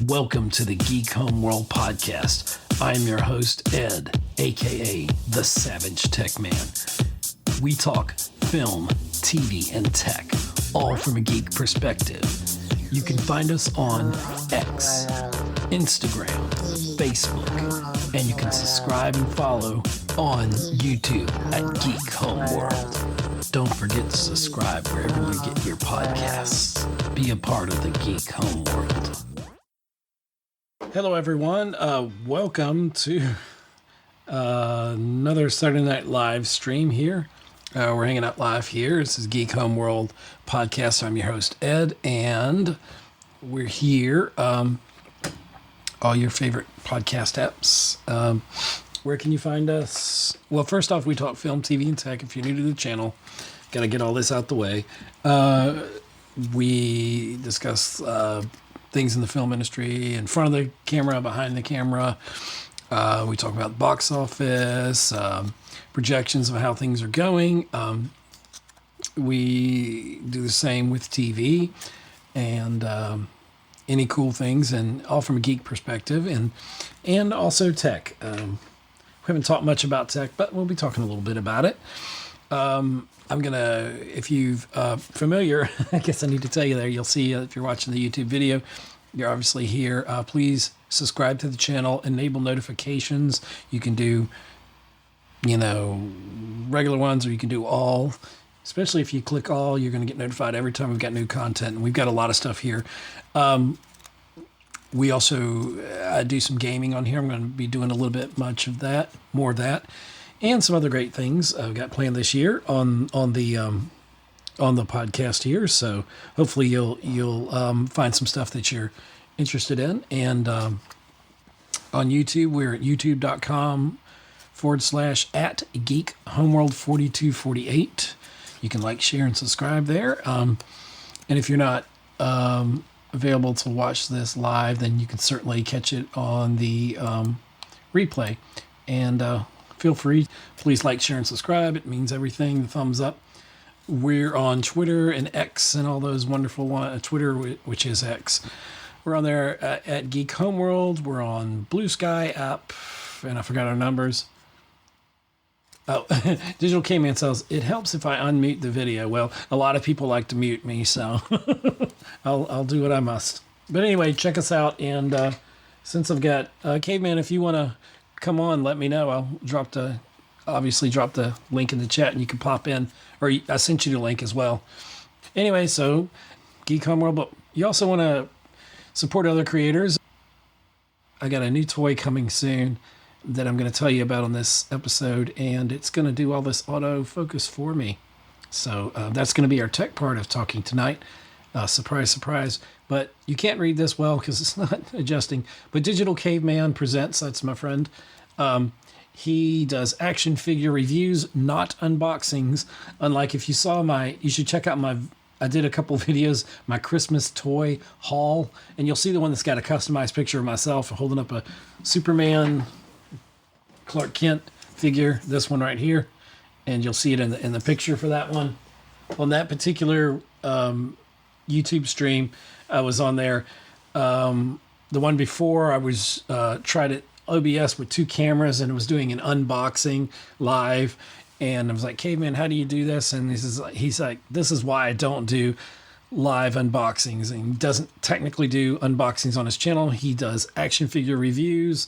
Welcome to the Geek Homeworld podcast. I'm your host, Ed, aka the Savage Tech Man. We talk film, TV, and tech, all from a geek perspective. You can find us on X, Instagram, Facebook, and you can subscribe and follow on YouTube at Geek Homeworld. Don't forget to subscribe wherever you get your podcasts. Be a part of the Geek Homeworld. Hello, everyone. Welcome to another Saturday Night Live stream here. We're hanging out live here. This is Geek Homeworld podcast. I'm your host, Ed, and we're here. All your favorite podcast apps. Where can you find us? Well, first off, we talk film, TV, and tech. If you're new to the channel, got to get all this out the way. We discuss things in the film industry, in front of the camera, behind the camera. We talk about box office, projections of how things are going. We do the same with TV and any cool things, and all from a geek perspective, and also tech. We haven't talked much about tech, but we'll be talking a little bit about it. I'm gonna, if you're familiar, I guess I need to tell you there, you'll see if you're watching the YouTube video, you're obviously here. Please subscribe to the channel, enable notifications. You can do, regular ones, or you can do all. Especially if you click all, you're going to get notified every time we've got new content. And we've got a lot of stuff here. We also do some gaming on here. I'm going to be doing a little bit more of that, and some other great things I've got planned this year on the podcast here. So hopefully you'll find some stuff that you're interested in. And on YouTube, we're at youtube.com/at Geek Homeworld 4248. You can like, share, and subscribe there. And if you're not available to watch this live, then you can certainly catch it on the replay. And feel free, please like, share, and subscribe. It means everything. The thumbs up. We're on Twitter and X and all those wonderful ones. Twitter, which is X. We're on there at Geek Homeworld. We're on Blue Sky app, and I forgot our numbers. Oh, Digital K-Man says, it helps if I unmute the video. Well, a lot of people like to mute me, so I'll do what I must. But anyway, check us out. And since I've got Caveman, if you want to come on, let me know. I'll drop the link in the chat, and you can pop in. Or I sent you the link as well. Anyway, so Geek Homeworld, but you also want to support other creators. I got a new toy coming soon that I'm going to tell you about on this episode, and it's going to do all this autofocus for me. So that's going to be our tech part of talking tonight. Surprise, surprise. But you can't read this well because it's not adjusting. But Digital Caveman Presents, that's my friend. He does action figure reviews, not unboxings. Unlike if you saw you should check out I did a couple of videos, my Christmas toy haul, and you'll see the one that's got a customized picture of myself holding up a Superman Clark Kent figure, this one right here, and you'll see it in the picture for that one. On that particular YouTube stream, I was on there. The one before, I was tried it OBS with two cameras, and it was doing an unboxing live, and I was like, Caveman, how do you do this? And he's like, this is why I don't do live unboxings. And he doesn't technically do unboxings on his channel. He does action figure reviews,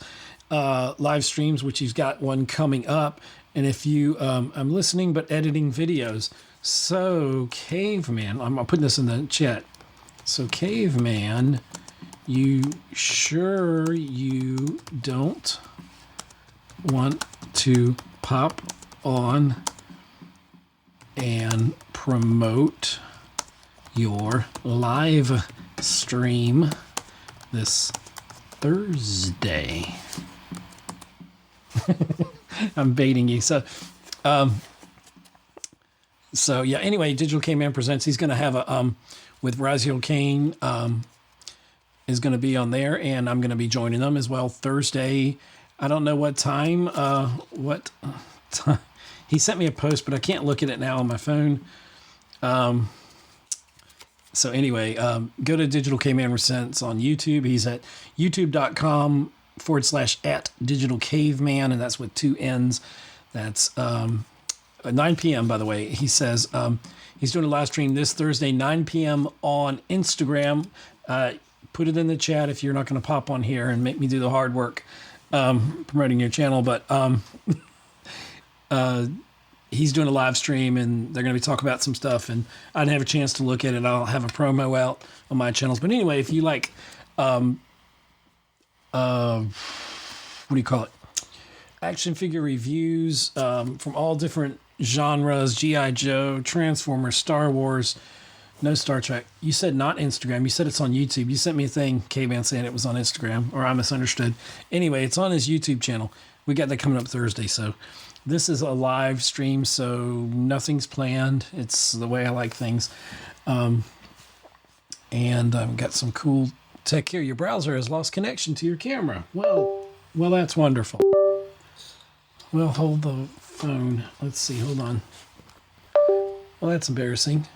live streams, which he's got one coming up. And if you, I'm listening but editing videos. So Caveman, I'm putting this in the chat. So Caveman, you sure you don't want to pop on and promote your live stream this Thursday? I'm baiting you. So yeah, anyway, Digital K-Man Presents, he's going to have a, with Raziel Kane, is going to be on there, and I'm going to be joining them as well Thursday. I don't know what time, he sent me a post, but I can't look at it now on my phone. So anyway, go to Digital Caveman Resents on YouTube. He's at youtube.com/at Digital Caveman, and that's with 2 N's. That's 9 p.m., by the way. He says he's doing a live stream this Thursday, 9 p.m. on Instagram. Put it in the chat if you're not going to pop on here and make me do the hard work promoting your channel. But he's doing a live stream, and they're going to be talking about some stuff, and I didn't have a chance to look at it. I'll have a promo out on my channels. But anyway, if you like, what do you call it? Action figure reviews from all different genres, G.I. Joe, Transformers, Star Wars, no Star Trek. You said not Instagram. You said it's on YouTube. You sent me a thing, K-Man, saying it was on Instagram, or I misunderstood. Anyway, it's on his YouTube channel. We got that coming up Thursday, so this is a live stream, so nothing's planned. It's the way I like things. And I've got some cool tech here. Your browser has lost connection to your camera. Well, that's wonderful. Well, hold the phone. Let's see. Hold on. Well, that's embarrassing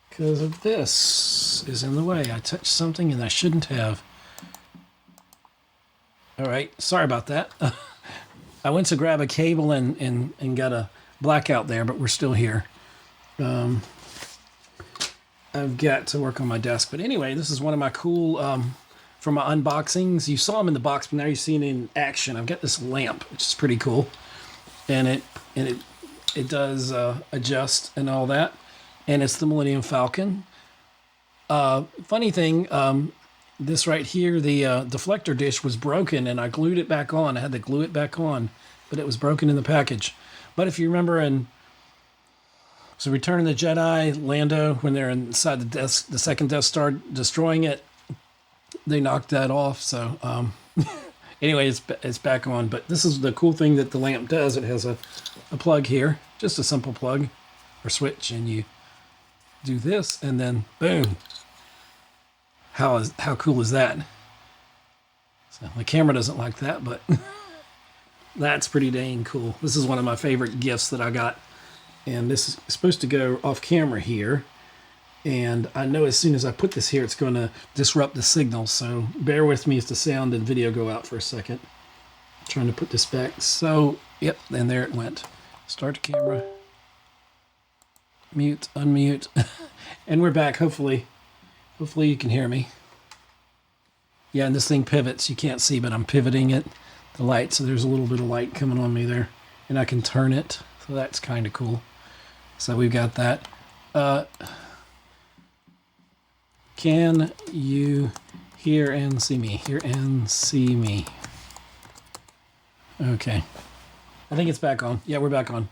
because of this is in the way. I touched something and I shouldn't have. All right. Sorry about that. I went to grab a cable and got a blackout there, but we're still here. I've got to work on my desk. But anyway, this is one of my cool, from my unboxings. You saw them in the box, but now you're seeing it in action. I've got this lamp, which is pretty cool. And it does adjust and all that. And it's the Millennium Falcon. Funny thing, this right here, the deflector dish was broken, and I glued it back on. I had to glue it back on, but it was broken in the package. But if you remember in Return of the Jedi, Lando, when they're inside the second Death Star destroying it, they knocked that off. So anyway, it's back on. But this is the cool thing that the lamp does. It has a plug here, just a simple plug or switch, and you do this, and then boom. How cool is that? So the camera doesn't like that, but that's pretty dang cool. This is one of my favorite gifts that I got. And this is supposed to go off camera here. And I know as soon as I put this here, it's going to disrupt the signal. So bear with me as the sound and video go out for a second. I'm trying to put this back. So, yep, and there it went. Start the camera. Mute, unmute. And we're back, hopefully. Hopefully you can hear me. Yeah, and this thing pivots. You can't see, but I'm pivoting it. The light, so there's a little bit of light coming on me there. And I can turn it. So that's kind of cool. So we've got that. Can you hear and see me? Hear and see me. Okay. I think it's back on. Yeah, we're back on.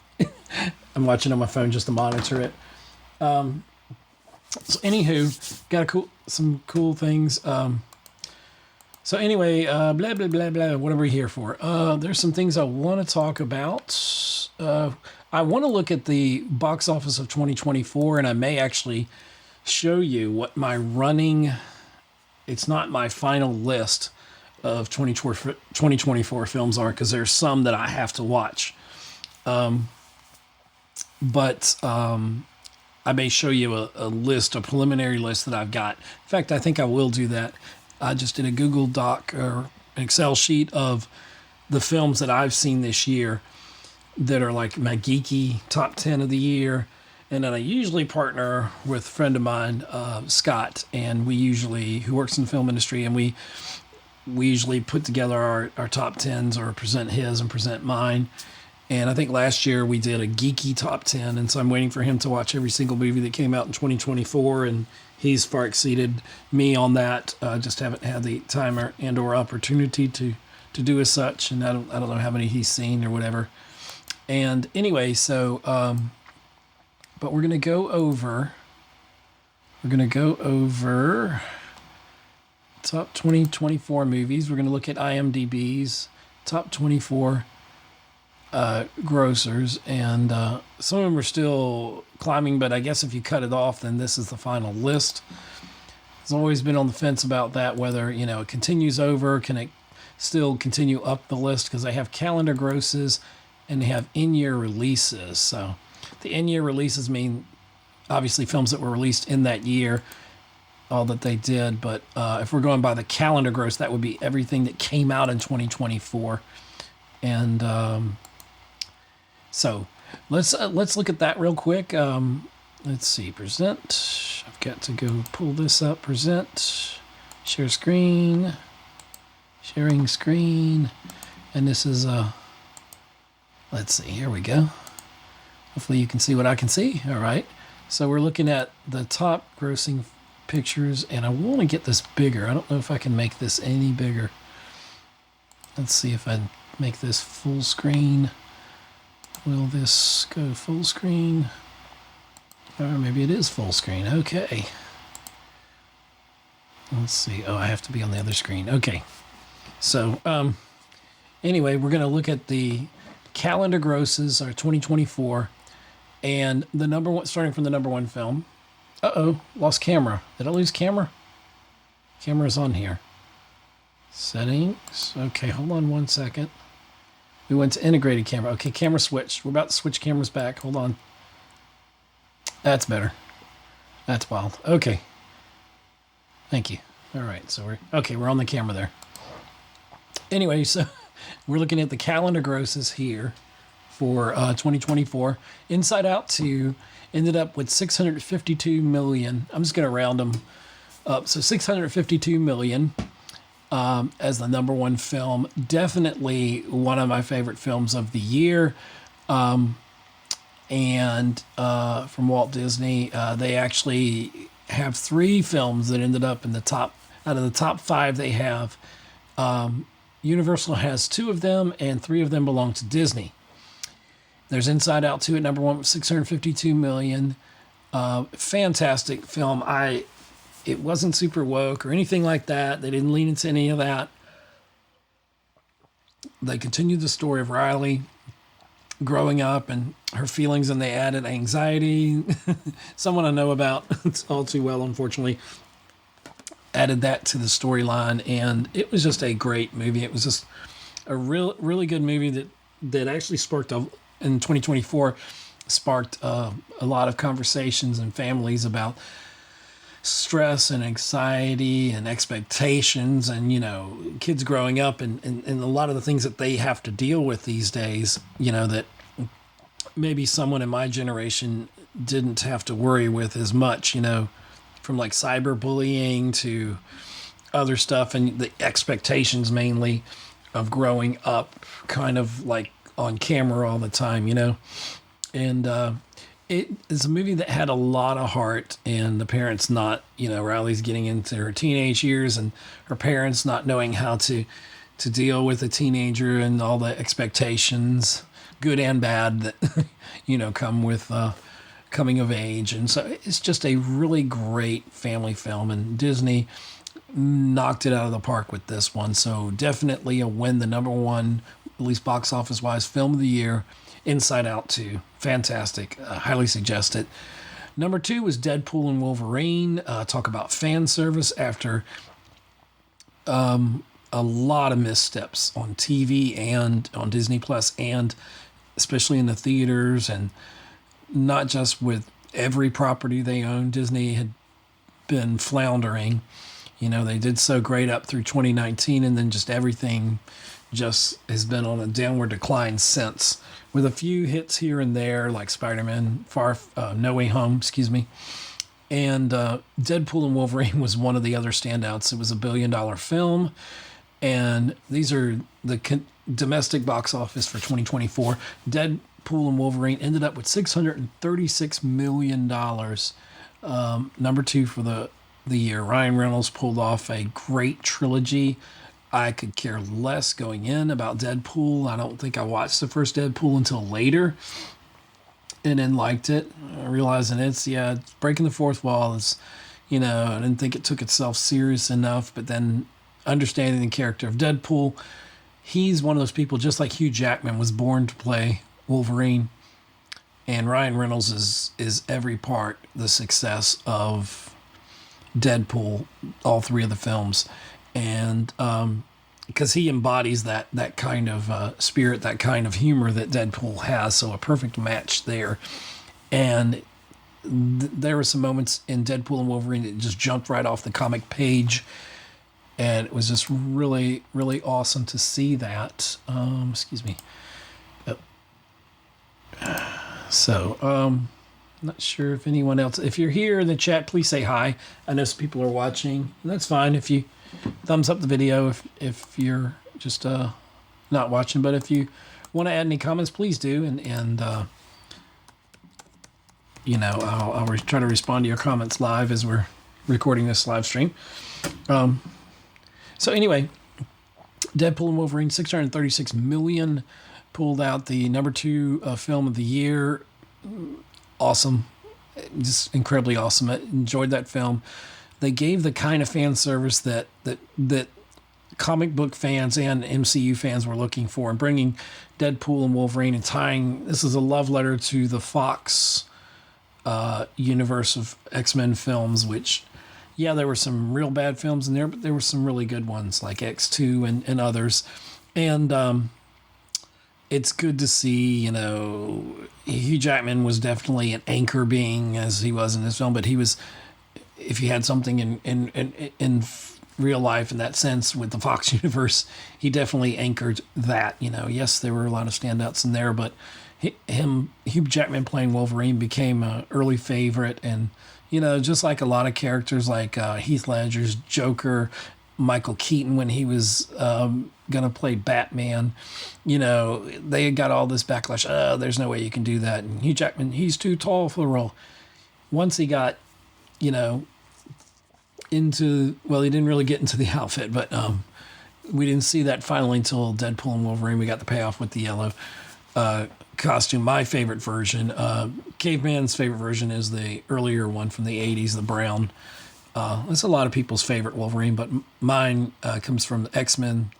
I'm watching on my phone just to monitor it. So anywho, got some cool things. So anyway, blah, blah, blah, blah, what are we here for? There's some things I want to talk about. I want to look at the box office of 2024, and I may actually show you what my running, it's not my final list of 2024 films are, because there's some that I have to watch. But I may show you a list, a preliminary list that I've got. In fact, I think I will do that. I just did a Google Doc or an Excel sheet of the films that I've seen this year that are like my geeky top 10 of the year. And then I usually partner with a friend of mine, Scott, and who works in the film industry, and we usually put together our top 10s or present his and present mine. And I think last year we did a geeky top 10, and so I'm waiting for him to watch every single movie that came out in 2024, and he's far exceeded me on that. Just haven't had the time or opportunity to do as such, and I don't know how many he's seen or whatever. And anyway, so but we're gonna go over top 2024 movies. We're gonna look at IMDb's top 24 grossers, and some of them are still climbing, but I guess if you cut it off, then this is the final list. I've always been on the fence about that, whether it continues over, can it still continue up the list, because they have calendar grosses and they have in-year releases. So the in-year releases mean obviously films that were released in that year, all that they did. But if we're going by the calendar gross, that would be everything that came out in 2024. And so let's look at that real quick. Let's see, present. I've got to go pull this up. Present, share screen, sharing screen, and this is let's see. Here we go. Hopefully you can see what I can see. All right. So we're looking at the top grossing pictures, and I want to get this bigger. I don't know if I can make this any bigger. Let's see if I make this full screen. Will this go full screen? Or maybe it is full screen. Okay. Let's see. Oh, I have to be on the other screen. Okay. So, anyway, we're going to look at the calendar grosses, our 2024, and the number one, starting from the number one film. Uh-oh, lost camera. Did I lose camera? Camera's on here. Settings. Okay, hold on 1 second. We went to integrated camera. Okay, camera switched. We're about to switch cameras back. Hold on. That's better. That's wild. Okay. Thank you. All right, so we're on the camera there. Anyway, so we're looking at the calendar grosses here for 2024. Inside Out 2 ended up with 652 million. I'm just going to round them up. So 652 million as the number one film. Definitely one of my favorite films of the year. And from Walt Disney, they actually have 3 films that ended up in the top. Out of the top 5 they have, Universal has 2 of them, and 3 of them belong to Disney. There's Inside Out 2 at number 1 with 652 million. Fantastic film. It wasn't super woke or anything like that. They didn't lean into any of that. They continued the story of Riley growing up and her feelings, and they added anxiety. Someone I know about, it's all too well, unfortunately, added that to the storyline, and it was just a great movie. It was just a really good movie that actually sparked, in 2024, sparked a lot of conversations in families about stress and anxiety and expectations and, kids growing up and a lot of the things that they have to deal with these days, that maybe someone in my generation didn't have to worry with as much, from like cyberbullying to other stuff and the expectations mainly of growing up kind of like on camera all the time, and it is a movie that had a lot of heart, and the parents not, Riley's getting into her teenage years and her parents not knowing how to deal with a teenager and all the expectations, good and bad, that, come with coming of age. And so it's just a really great family film, and Disney knocked it out of the park with this one. So definitely a win, the number one, at least box office wise, film of the year. Inside Out 2, fantastic. Highly suggest it. Number 2 was Deadpool and Wolverine. Talk about fan service after a lot of missteps on TV and on Disney Plus, and especially in the theaters, and not just with every property they own. Disney had been floundering. They did so great up through 2019, and then just everything just has been on a downward decline since, with a few hits here and there, like Spider-Man No Way Home, and Deadpool and Wolverine was one of the other standouts. It was $1 billion film, and these are the domestic box office for 2024. Deadpool and Wolverine ended up with $636 million, number 2 for the year. Ryan Reynolds pulled off a great trilogy. I could care less going in about Deadpool. I don't think I watched the first Deadpool until later, and then liked it, realizing it's breaking the fourth wall. I didn't think it took itself serious enough, but then understanding the character of Deadpool, he's one of those people, just like Hugh Jackman was born to play Wolverine, and Ryan Reynolds is every part the success of Deadpool, all 3 of the films. And because he embodies that kind of spirit, that kind of humor that Deadpool has, so a perfect match there. And there were some moments in Deadpool and Wolverine that just jumped right off the comic page, and it was just really, really awesome to see that. Excuse me. Not sure if anyone else. If you're here in the chat, please say hi. I know some people are watching, and that's fine. If you thumbs up the video, if you're just not watching, but if you want to add any comments, please do, and I'll try to respond to your comments live as we're recording this live stream. So anyway, Deadpool and Wolverine, $636 million, pulled out the number 2 film of the year. Awesome, just incredibly awesome. I enjoyed that film. They gave the kind of fan service that comic book fans and MCU fans were looking for, and bringing Deadpool and Wolverine and tying. This is a love letter to the Fox universe of X-Men films, which, yeah, there were some real bad films in there, but there were some really good ones like X2 and others. And it's good to see, Hugh Jackman was definitely an anchor being as he was in this film, but he was, if he had something in real life in that sense with the Fox universe, he definitely anchored that. Yes, there were a lot of standouts in there, but Hugh Jackman playing Wolverine became an early favorite, and just like a lot of characters like Heath Ledger's Joker, Michael Keaton when he was going to play Batman, they had got all this backlash. There's no way you can do that. And Hugh Jackman, he's too tall for the role. Once he got, into, well, he didn't really get into the outfit, but we didn't see that finally until Deadpool and Wolverine. We got the payoff with the yellow costume. My favorite version, Caveman's favorite version, is the earlier one from the 80s, the brown. It's a lot of people's favorite Wolverine, but mine comes from the X-Men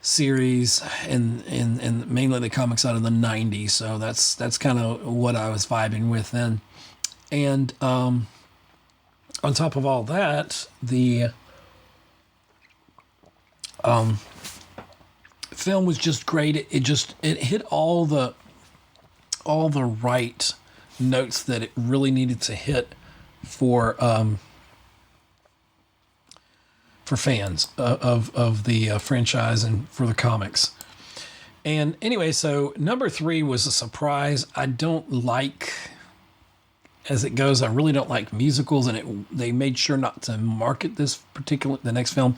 series and mainly the comics out of the 90s. So that's kind of what I was vibing with then. And on top of all that, the film was just great. It hit all the right notes that it really needed to hit for fans of the franchise and for the comics. And anyway, so number 3 was a surprise. I don't like, as it goes, I really don't like musicals, and they made sure not to market the next film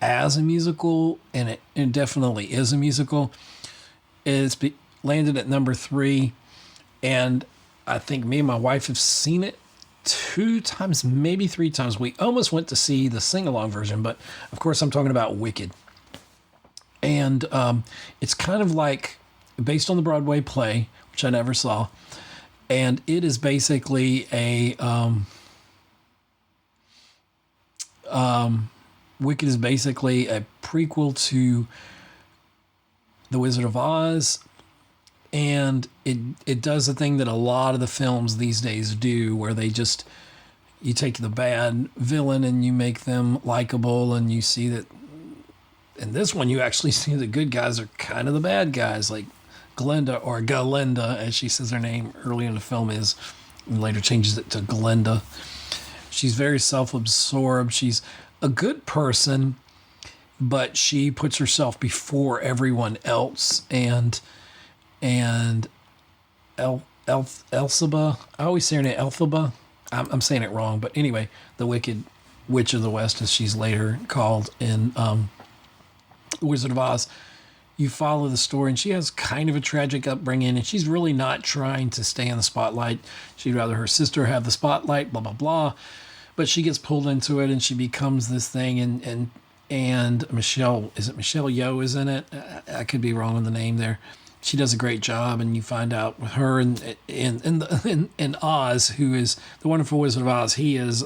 as a musical, and it definitely is a musical. It's landed at number 3, and I think me and my wife have seen it 2 times, maybe 3 times. We almost went to see the sing-along version, but of course I'm talking about Wicked. And it's kind of like based on the Broadway play, which I never saw, and it is basically Wicked is basically a prequel to The Wizard of Oz. And it does the thing that a lot of the films these days do, where you take the bad villain and you make them likable, and you see that in this one you actually see the good guys are kind of the bad guys, like Glenda, or Galinda, as she says her name early in the film is, and later changes it to Glenda. She's very self-absorbed. She's a good person, but she puts herself before everyone else, and Elphaba, I always say her name, Elphaba. I'm saying it wrong, but anyway, the Wicked Witch of the West, as she's later called in Wizard of Oz. You follow the story, and she has kind of a tragic upbringing, and she's really not trying to stay in the spotlight. She'd rather her sister have the spotlight, blah, blah, blah. But she gets pulled into it, and she becomes this thing, and Michelle, is it Michelle Yeoh is in it? I could be wrong on the name there. She does a great job, and you find out with her and Oz, who is the wonderful Wizard of Oz. He is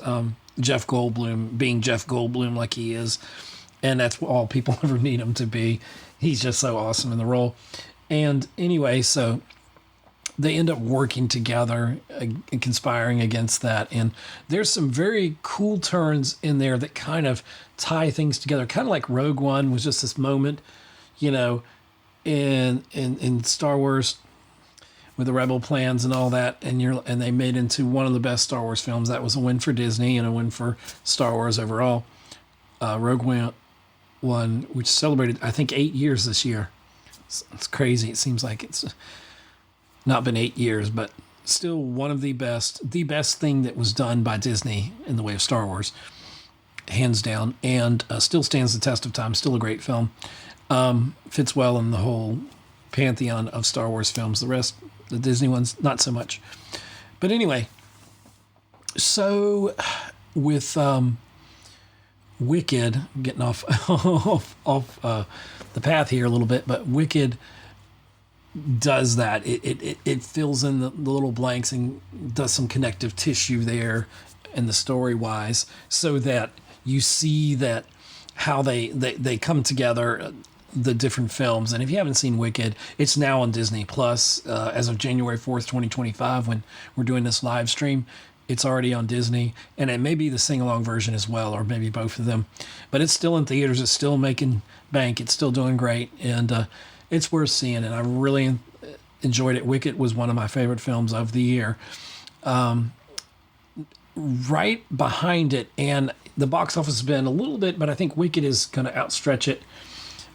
Jeff Goldblum, being Jeff Goldblum like he is, and that's all people ever need him to be. He's just so awesome in the role. And anyway, so they end up working together, conspiring against that. And there's some very cool turns in there that kind of tie things together, kind of like Rogue One was just this moment, in Star Wars with the rebel plans and all that, and they made into one of the best Star Wars films. That was a win for Disney and a win for Star Wars overall. Rogue One, which celebrated, I think, 8 years this year. It's crazy. It seems like it's not been 8 years, but still one of the best thing that was done by Disney in the way of Star Wars, hands down, and still stands the test of time. Still a great film. Fits well in the whole pantheon of Star Wars films. The rest, the Disney ones, not so much. But anyway, so with Wicked, getting off the path here a little bit, but Wicked does that. It fills in the little blanks and does some connective tissue there in the story wise, so that you see that how they come together, the different films. And if you haven't seen Wicked, it's now on Disney Plus as of January 4th, 2025, when we're doing this live stream. It's already on Disney, and it may be the sing-along version as well, or maybe both of them. But it's still in theaters. It's still making bank. It's still doing great, and it's worth seeing. And I really enjoyed it. Wicked was one of my favorite films of the year. Right behind it, and the box office has been a little bit, but I think Wicked is going to outstretch it.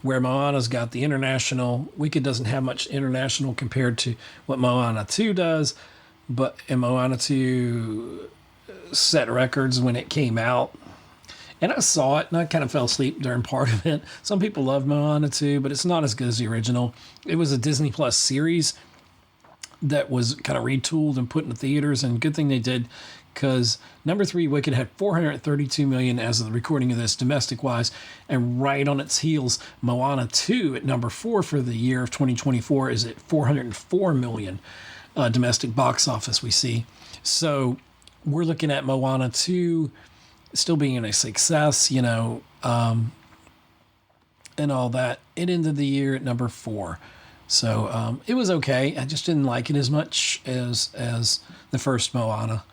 Where Moana's got the international, Wicked doesn't have much international compared to what Moana 2 does. And Moana 2 set records when it came out. And I saw it, and I kind of fell asleep during part of it. Some people love Moana 2, but it's not as good as the original. It was a Disney Plus series that was kind of retooled and put in the theaters, and good thing they did, because number 3, Wicked, had $432 million as of the recording of this, domestic-wise, and right on its heels, Moana 2 at number 4 for the year of 2024 is at $404 million. Domestic box office we see. So we're looking at Moana 2 still being a success, and all that. It ended the year at number 4. So it was okay. I just didn't like it as much as the first Moana.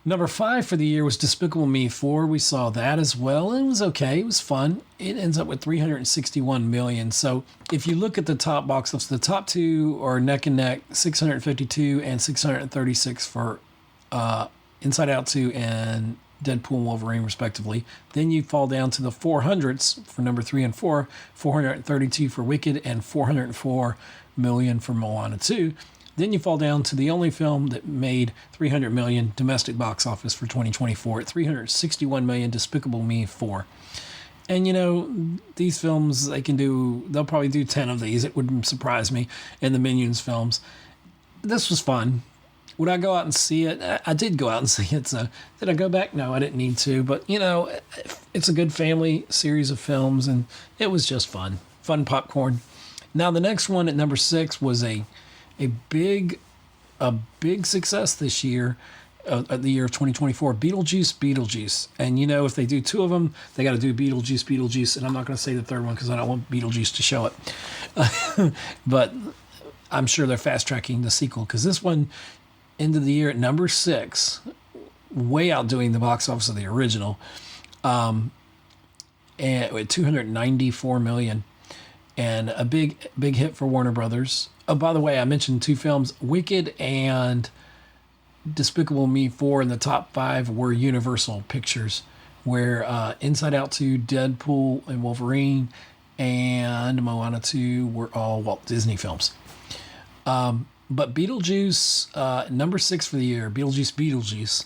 Number 5 for the year was Despicable Me 4. We saw that as well. It was okay. It was fun. It ends up with $361 million. So if you look at the top box office, the top two are neck and neck, 652 and 636 for Inside Out 2 and Deadpool and Wolverine, respectively. Then you fall down to the 400s for number 3 and 4, 432 for Wicked and 404 million for Moana 2. Then you fall down to the only film that made $300 million domestic box office for 2024 at $361 million, Despicable Me 4. And these films, they'll probably do 10 of these. It wouldn't surprise me. And the Minions films. This was fun. Would I go out and see it? I did go out and see it. So did I go back? No, I didn't need to. But, it's a good family series of films, and it was just fun. Fun popcorn. Now, the next one at number 6 was a big success this year, the year of 2024, Beetlejuice. And if they do 2 of them, they got to do Beetlejuice, and I'm not going to say the third one because I don't want Beetlejuice to show it. But I'm sure they're fast tracking the sequel, because this one ended the year at number 6, way outdoing the box office of the original, and with $294 million, and a big hit for Warner Brothers. Oh, by the way, I mentioned 2 films, Wicked and Despicable Me 4 in the top 5 were Universal Pictures, where Inside Out 2, Deadpool and Wolverine, and Moana 2 were all Walt Disney films. But Beetlejuice, number 6 for the year, Beetlejuice.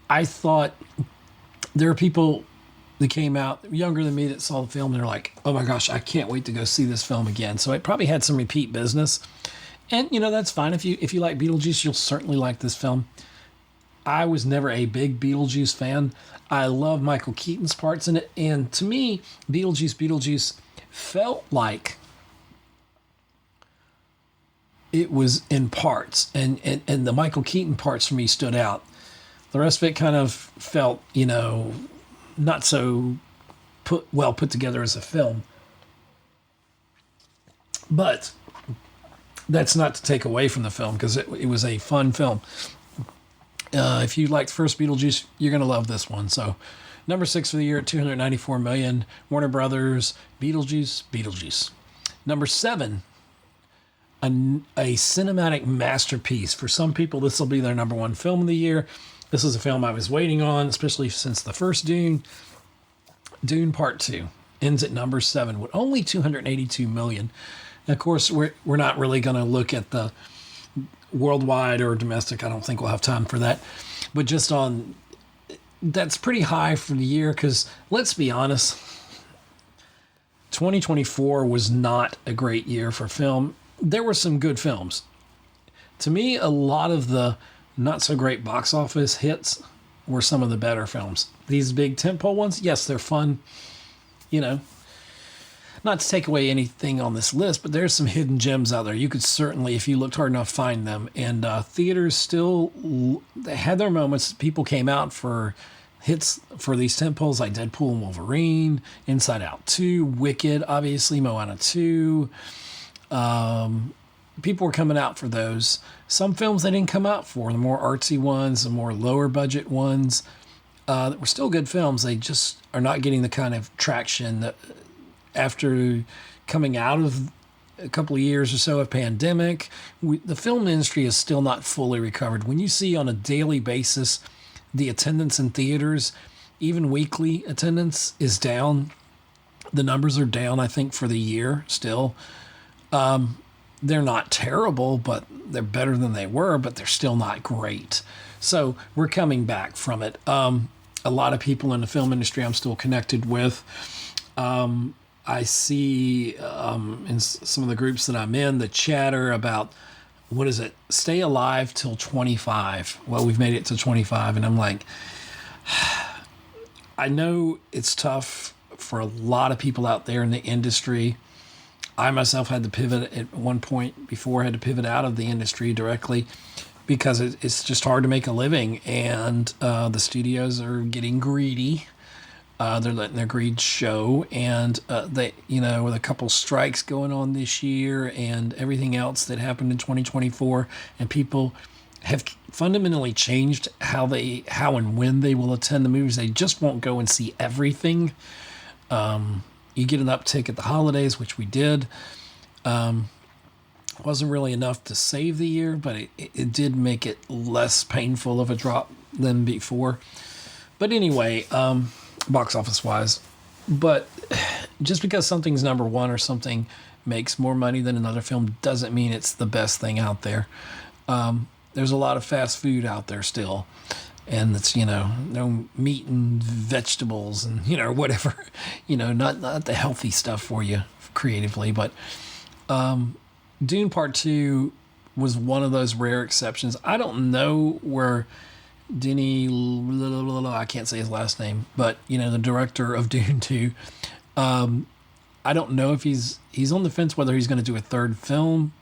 I thought there are people that came out younger than me that saw the film and they're like, oh my gosh, I can't wait to go see this film again. So it probably had some repeat business. And, that's fine. If you like Beetlejuice, you'll certainly like this film. I was never a big Beetlejuice fan. I love Michael Keaton's parts in it. And to me, Beetlejuice felt like it was in parts. And the Michael Keaton parts for me stood out. The rest of it kind of felt, not so well put together as a film. But that's not to take away from the film, because it was a fun film. If you liked first Beetlejuice, you're going to love this one. So number 6 for the year at $294 million, Warner Brothers, Beetlejuice. Number 7, a cinematic masterpiece. For some people, this will be their number one film of the year. This is a film I was waiting on, especially since the first Dune. Dune Part 2 ends at number 7 with only 282 million. And of course, we're not really going to look at the worldwide or domestic. I don't think we'll have time for that. But just on, that's pretty high for the year because, let's be honest, 2024 was not a great year for film. There were some good films. To me, a lot of the not so great box office hits were some of the better films. These big tentpole ones, yes, they're fun. You know, not to take away anything on this list, but there's some hidden gems out there. You could certainly, if you looked hard enough, find them. And theaters still, they had their moments. People came out for hits for these tentpoles like Deadpool and Wolverine, Inside Out 2, Wicked, obviously, Moana 2. People were coming out for those. Some films they didn't come out for, the more artsy ones, the more lower budget ones, that were still good films. They just are not getting the kind of traction that after coming out of a couple of years or so of pandemic. The film industry is still not fully recovered. When you see on a daily basis the attendance in theaters, even weekly attendance is down. The numbers are down, I think, for the year still. They're not terrible, but they're better than they were, but they're still not great. So we're coming back from it. A lot of people in the film industry I'm still connected with. I see in some of the groups that I'm in, the chatter about, what is it, stay alive till 25. Well, we've made it to 25, and I'm like, I know it's tough for a lot of people out there in the industry. I myself had to pivot at one point before. I had to pivot out of the industry directly because it's just hard to make a living, and the studios are getting greedy. They're letting their greed show, and they, with a couple strikes going on this year and everything else that happened in 2024, and people have fundamentally changed how and when they will attend the movies. They just won't go and see everything. You get an uptick at the holidays, which we did. Wasn't really enough to save the year, but it did make it less painful of a drop than before. But anyway, box office wise. But just because something's number one or something makes more money than another film doesn't mean it's the best thing out there. There's a lot of fast food out there still. And it's, no meat and vegetables and, whatever, not the healthy stuff for you creatively. But Dune Part 2 was one of those rare exceptions. I don't know where Denny, I can't say his last name, but, the director of Dune 2, I don't know if he's on the fence whether he's going to do a third film.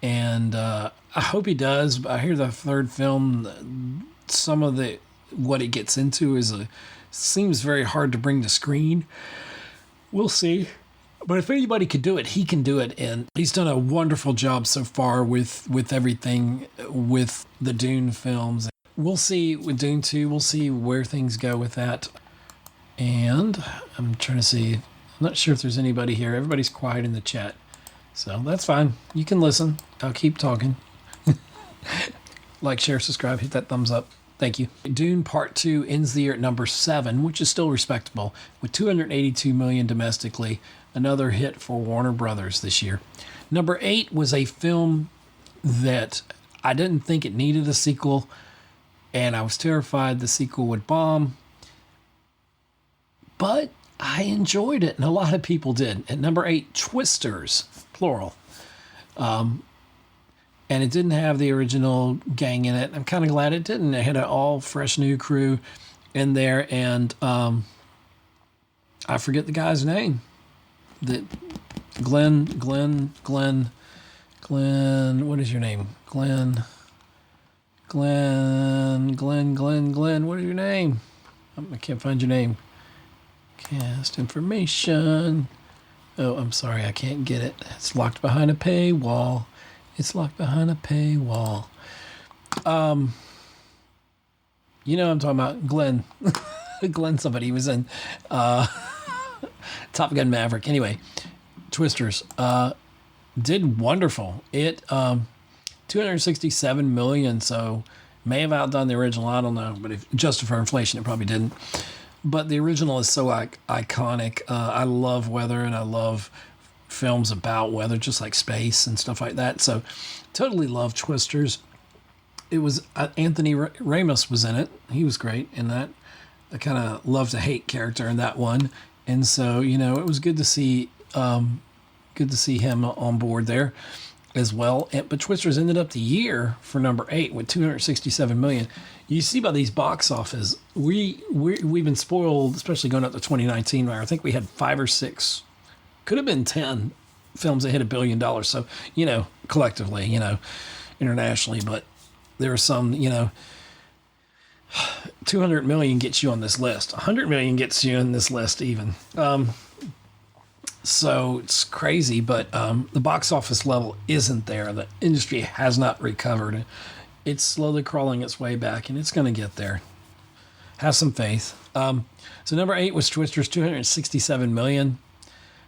And I hope he does. But I hear the third film, some of what it gets into seems very hard to bring to screen. We'll see. But if anybody could do it, he can do it. And he's done a wonderful job so far with everything with the Dune films. We'll see with Dune 2. We'll see where things go with that. And I'm trying to see. I'm not sure if there's anybody here. Everybody's quiet in the chat. So that's fine. You can listen. I'll keep talking. Like, share, subscribe, hit that thumbs up. Thank you. Dune Part 2 ends the year at number 7, which is still respectable, with 282 million domestically. Another hit for Warner Brothers this year. Number 8 was a film that I didn't think it needed a sequel, and I was terrified the sequel would bomb. But I enjoyed it, and a lot of people did. At number 8, Twisters, plural. And it didn't have the original gang in it. I'm kind of glad it didn't. It had an all fresh new crew in there, and I forget the guy's name. Glenn. What is your name? Glenn. What is your name? I can't find your name. Cast information. Oh, I'm sorry, I can't get it. It's locked behind a paywall. It's locked behind a paywall. I'm talking about Glenn. Glenn somebody. He was in Top Gun Maverick. Anyway, Twisters. did wonderful. It 267 million, so may have outdone the original. I don't know, but if adjusted for inflation, it probably didn't. But the original is so iconic. I love weather, and I love films about weather, just like space and stuff like that. So, totally love Twisters. It was Anthony Ramos was in it. He was great in that. I kind of love to hate character in that one, and so it was good to see him on board there as well. But Twisters ended up the year for number 8 with 267 million. You see by these box office, we've been spoiled, especially going up to 2019, where I think we had 5 or 6, could have been 10 films that hit $1 billion. So collectively, internationally, but there are some, 200 million gets you on this list. 100 million gets you in this list even. So it's crazy, but the box office level isn't there. The industry has not recovered. It's slowly crawling its way back, and it's going to get there. Have some faith. So number 8 was Twisters, 267 million.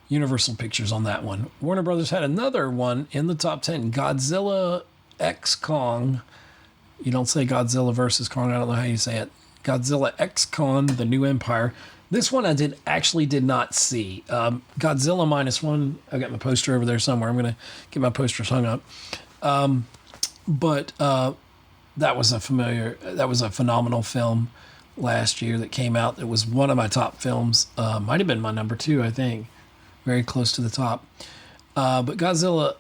Universal Pictures on that one. Warner Brothers had another one in the top 10, Godzilla X Kong. You don't say Godzilla versus Kong. I don't know how you say it. Godzilla X Kong, The New Empire. This one I did not see. Godzilla -1. I got my poster over there somewhere. I'm going to get my posters hung up. But that was a phenomenal film last year that came out. It was one of my top films. Might have been my number 2, I think. Very close to the top. But Godzilla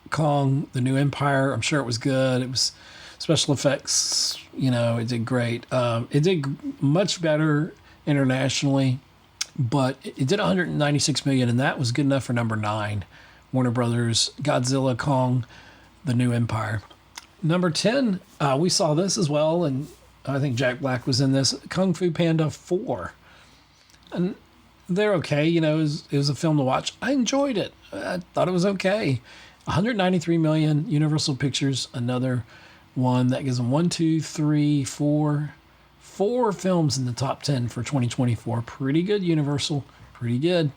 Kong, The New Empire, I'm sure it was good. It was special effects, it did great. It did much better internationally, but it did 196 million, and that was good enough for number 9. Warner Brothers, Godzilla Kong, The New Empire. Number 10, we saw this as well, and I think Jack Black was in this, Kung Fu Panda 4. And they're okay, it was a film to watch. I enjoyed it. I thought it was okay. 193 million, Universal Pictures, another one that gives them 4 films in the top 10 for 2024. Pretty good, Universal. Pretty good.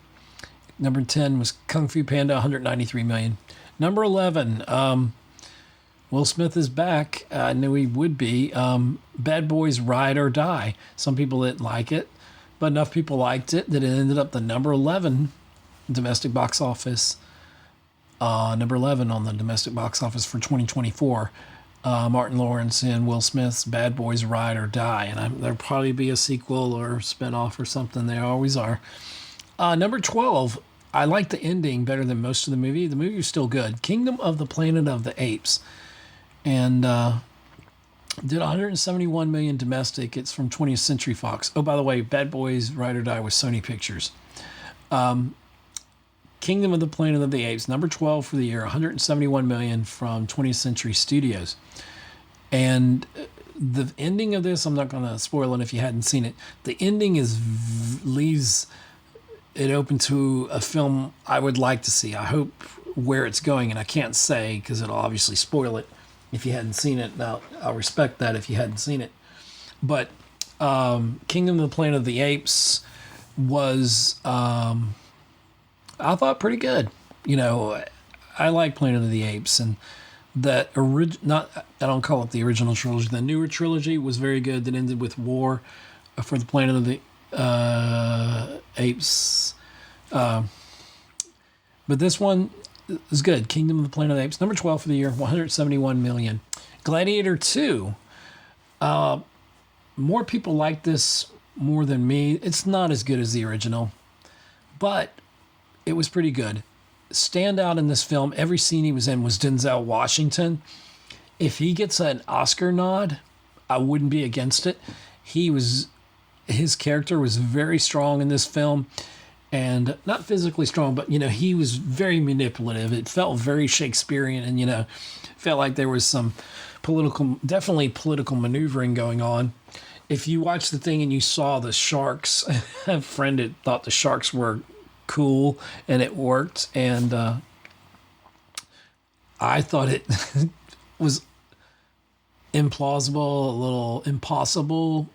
Number 10 was Kung Fu Panda, 193 million. Number 11, Will Smith is back. I knew he would be. Bad Boys Ride or Die. Some people didn't like it, but enough people liked it that it ended up the number 11 domestic box office. Number 11 on the domestic box office for 2024. Martin Lawrence and Will Smith's Bad Boys Ride or Die. And there'll probably be a sequel or spinoff or something. They always are. Number 12, I like the ending better than most of the movie. The movie was still good. Kingdom of the Planet of the Apes. And did 171 million domestic. It's from 20th Century Fox. Oh, by the way, Bad Boys Ride or Die was Sony Pictures. Kingdom of the Planet of the Apes, number 12 for the year, 171 million from 20th Century Studios. And the ending of this, I'm not going to spoil it if you hadn't seen it. The ending leaves it open to a film I would like to see. I hope where it's going, and I can't say because it'll obviously spoil it if you hadn't seen it. Now, I'll respect that if you hadn't seen it. But Kingdom of the Planet of the Apes was... I thought pretty good. I like Planet of the Apes, and that I don't call it the original trilogy. The newer trilogy was very good. That ended with war for the Planet of the Apes. But this one is good. Kingdom of the Planet of the Apes, number 12 for the year, 171 million. Gladiator 2. More people like this more than me. It's not as good as the original, but it was pretty good. Standout in this film, every scene he was in was Denzel Washington. If he gets an Oscar nod, I wouldn't be against it. His character was very strong in this film, and not physically strong, but he was very manipulative. It felt very Shakespearean, and felt like there was some definitely political maneuvering going on. If you watch the thing and you saw the sharks, a friend had thought the sharks were cool, and it worked, and I thought it was implausible, a little impossible,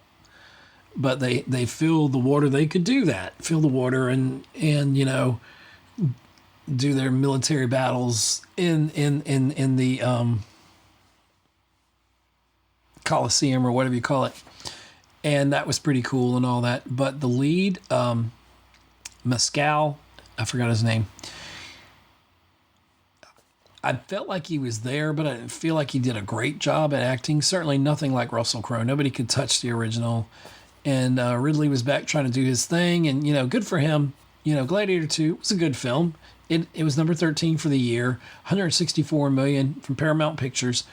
but they filled the water. They could do that, fill the water, and do their military battles in the Coliseum or whatever you call it, and that was pretty cool and all that. But the lead, Mescal, I forgot his name. I felt like he was there, but I didn't feel like he did a great job at acting. Certainly nothing like Russell Crowe. Nobody could touch the original. And Ridley was back trying to do his thing, and good for him. Gladiator 2 was a good film. It was number 13 for the year, 164 million from Paramount Pictures,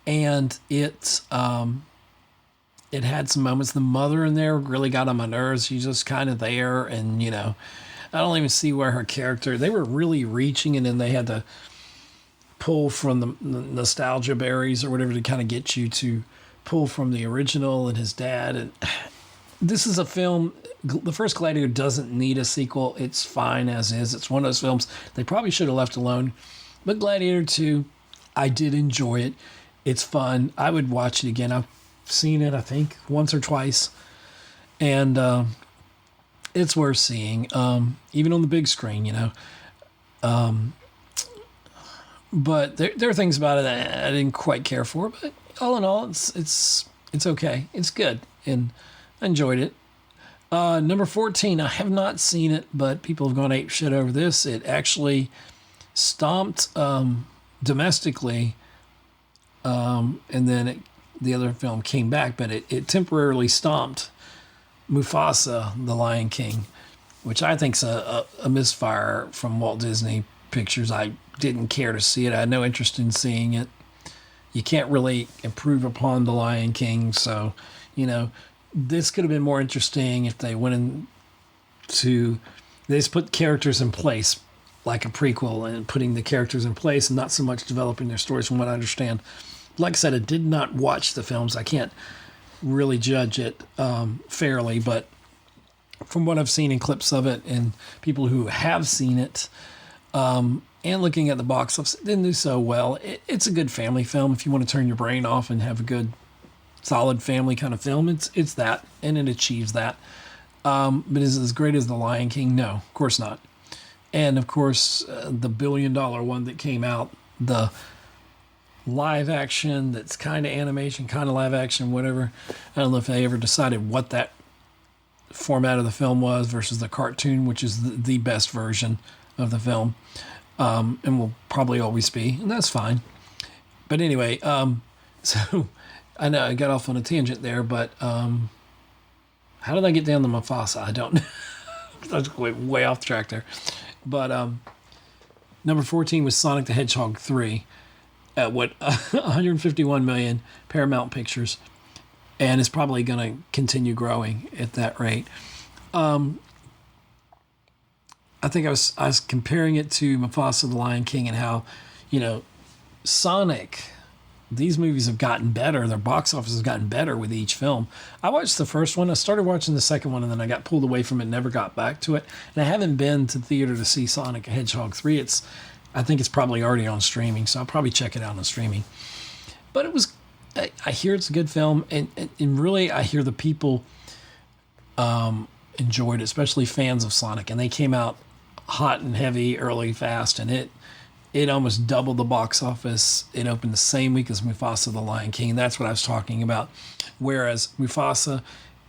and it had some moments. The mother in there really got on my nerves. She's just kind of there, and I don't even see where her character. They were really reaching, and then they had to pull from the nostalgia berries or whatever to kind of get you to pull from the original and his dad. And this is a film. The first Gladiator doesn't need a sequel. It's fine as is. It's one of those films they probably should have left alone. But Gladiator 2, I did enjoy it. It's fun. I would watch it again. I've seen it, I think, once or twice. And it's worth seeing, even on the big screen, But there are things about it that I didn't quite care for. But all in all, it's okay. It's good, and I enjoyed it. Number 14, I have not seen it, but people have gone ape shit over this. It actually stomped domestically, and then the other film came back, but it temporarily stomped Mufasa, The Lion King, which I think's a misfire from Walt Disney Pictures. I didn't care to see it. I had no interest in seeing it. You can't really improve upon The Lion King, so this could have been more interesting if they went into, they just put characters in place like a prequel and putting the characters in place and not so much developing their stories from what I understand. Like I said, I did not watch the films. I can't really judge it fairly, but from what I've seen in clips of it and people who have seen it, and looking at the box office, it didn't do so well. It's a good family film if you want to turn your brain off and have a good, solid family kind of film. It's that, and it achieves that. But is it as great as The Lion King? No, of course not. And of course, the $1 billion one that came out, the live action that's kind of animation, kind of live action, whatever. I don't know if they ever decided what that format of the film was versus the cartoon, which is the best version of the film, and will probably always be, and that's fine. But anyway, so I know I got off on a tangent there, but how did I get down to Mufasa? I don't know. I was way off track there. But number 14 was Sonic the Hedgehog 3 at 151 million, Paramount Pictures, and it's probably going to continue growing at that rate. I think I was comparing it to Mufasa, The Lion King, and how, Sonic, these movies have gotten better. Their box office has gotten better with each film. I watched the first one. I started watching the second one, and then I got pulled away from it, never got back to it. And I haven't been to theater to see Sonic the Hedgehog 3. I think it's probably already on streaming, so I'll probably check it out on streaming. But I hear it's a good film, and really I hear the people enjoyed it, especially fans of Sonic, and they came out hot and heavy, early, fast, and it almost doubled the box office. It opened the same week as Mufasa, The Lion King. That's what I was talking about. Whereas Mufasa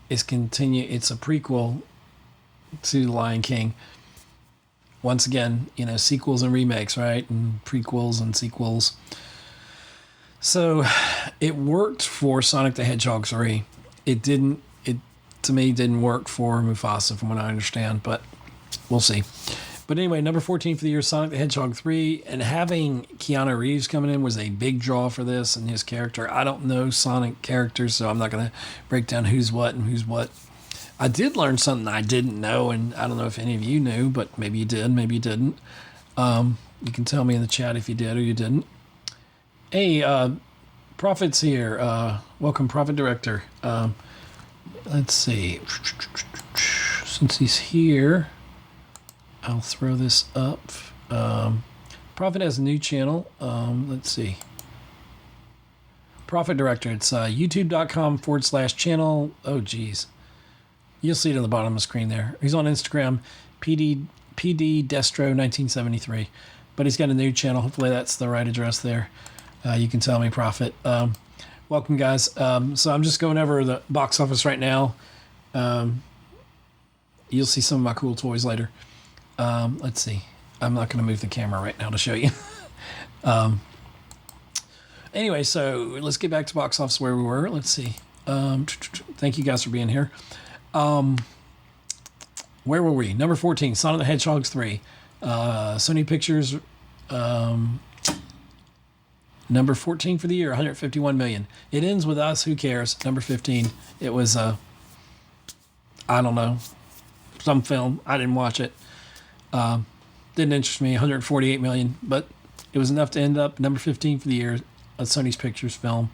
it's a prequel to The Lion King. Once again, sequels and remakes, right? And prequels and sequels. So it worked for Sonic the Hedgehog 3. It to me didn't work for Mufasa from what I understand, but we'll see. But anyway, number 14 for the year, Sonic the Hedgehog 3, and having Keanu Reeves coming in was a big draw for this and his character. I don't know Sonic characters, so I'm not going to break down who's what and who's what. I did learn something I didn't know, and I don't know if any of you knew, but maybe you did, maybe you didn't. You can tell me in the chat if you did or you didn't. Hey, Prophet's here. Welcome, Prophet Director. Let's see. Since he's here, I'll throw this up. Prophet has a new channel. Let's see. Prophet Director. It's youtube.com/channel. Oh, geez. You'll see it on the bottom of the screen there. He's on Instagram, PD Destro 1973. But he's got a new channel. Hopefully that's the right address there. You can tell me, Prophet. Welcome, guys. So I'm just going over the box office right now. You'll see some of my cool toys later. Let's see. I'm not going to move the camera right now to show you. Anyway, so let's get back to box office where we were. Let's see. Thank you guys for being here. Where were we? Number 14, Sonic the Hedgehog 3. Sony Pictures, number 14 for the year, 151 million. It ends with Us. Who cares? Number 15. It was, I don't know, some film. I didn't watch it. Didn't interest me. 148 million, but it was enough to end up number 15 for the year. A Sony's Pictures film.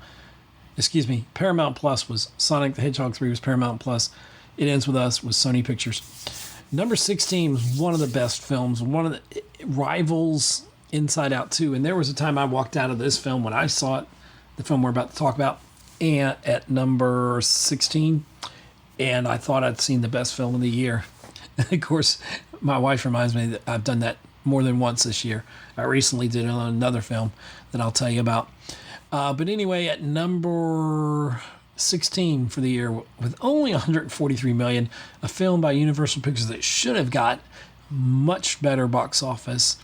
Excuse me. Paramount Plus was Sonic the Hedgehog 3 was Paramount Plus. It Ends With Us was Sony Pictures. Number 16 was one of the best films. One of the rivals Inside Out 2. And there was a time I walked out of this film when I saw it, the film we're about to talk about, and at number 16. And I thought I'd seen the best film of the year. Of course, my wife reminds me that I've done that more than once this year. I recently did it on another film that I'll tell you about. But anyway, at number 16 for the year, with only 143 million, a film by Universal Pictures that should have got much better box office,